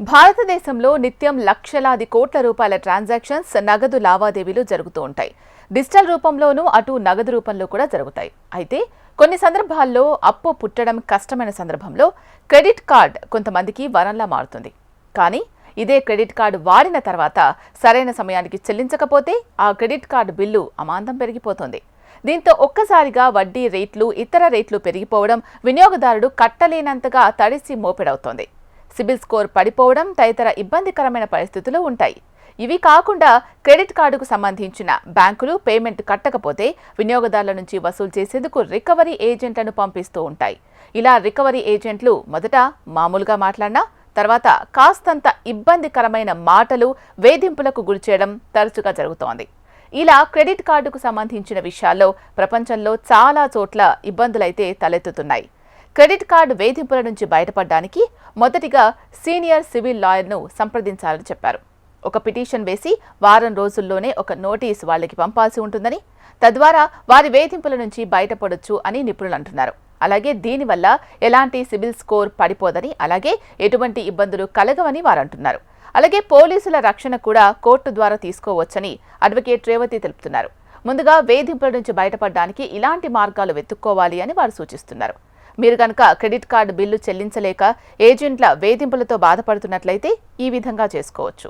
భారతదేశంలో నిత్యం లక్షలాది కోట్ల రూపాయల ట్రాన్సాక్షన్స్ నగదు లావాదేవీలు జరుగుతూ ఉంటాయి. డిజిటల్ రూపంలోనూ అటు నగదు రూపంలో కూడా జరుగుతాయి. అయితే కొన్ని సందర్భాల్లో అప్పు పుట్టడం కష్టమైన సందర్భంలో క్రెడిట్ కార్డ్ కొంతమందికి వరంలా మారుతుంది. కానీ ఇదే క్రెడిట్ కార్డు వాడిన తర్వాత సరైన సమయానికి చెల్లించకపోతే ఆ క్రెడిట్ కార్డు బిల్లు అమాంతం పెరిగిపోతుంది. దీంతో ఒక్కసారిగా వడ్డీ రేట్లు, ఇతర రేట్లు పెరిగిపోవడం వినియోగదారుడు కట్టలేనంతగా తడిసి మోపెడవుతోంది. సిబిల్ స్కోర్ పడిపోవడం తదితర ఇబ్బందికరమైన పరిస్థితులు ఉంటాయి. ఇవి కాకుండా క్రెడిట్ కార్డుకు సంబంధించిన బ్యాంకులు పేమెంట్ కట్టకపోతే వినియోగదారుల నుంచి వసూలు చేసేందుకు రికవరీ ఏజెంట్లను పంపిస్తూ ఉంటాయి. ఇలా రికవరీ ఏజెంట్లు మొదట మామూలుగా మాట్లాడినా తర్వాత కాస్తంత ఇబ్బందికరమైన మాటలు, వేధింపులకు గురిచేయడం తరచుగా జరుగుతోంది. ఇలా క్రెడిట్ కార్డుకు సంబంధించిన విషయాల్లో ప్రపంచంలో చాలా చోట్ల ఇబ్బందులైతే తలెత్తుతున్నాయి. క్రెడిట్ కార్డు వేధింపుల నుంచి బయటపడడానికి మొదటిగా సీనియర్ సివిల్ లాయర్ను సంప్రదించాలని చెప్పారు. ఒక పిటిషన్ వేసి వారం రోజుల్లోనే ఒక నోటీస్ వాళ్ళకి పంపాల్సి ఉంటుందని, తద్వారా వారి వేధింపుల నుంచి బయటపడొచ్చు అని నిపుణులు అంటున్నారు. అలాగే దీనివల్ల ఎలాంటి సిబిల్ స్కోర్ పడిపోదని, అలాగే ఎటువంటి ఇబ్బందులు కలగవని వారు అంటున్నారు. అలాగే పోలీసుల రక్షణ కూడా కోర్టు ద్వారా తీసుకోవచ్చని అడ్వకేట్ రేవతి తెలుపుతున్నారు. ముందుగా వేధింపుల నుంచి బయటపడడానికి ఇలాంటి మార్గాలు వెతుక్కోవాలి అని వారు సూచిస్తున్నారు. మీరు కనుక క్రెడిట్ కార్డు బిల్లు చెల్లించలేక ఏజెంట్ల వేధింపులతో బాధపడుతున్నట్లయితే ఈ విధంగా చేసుకోవచ్చు.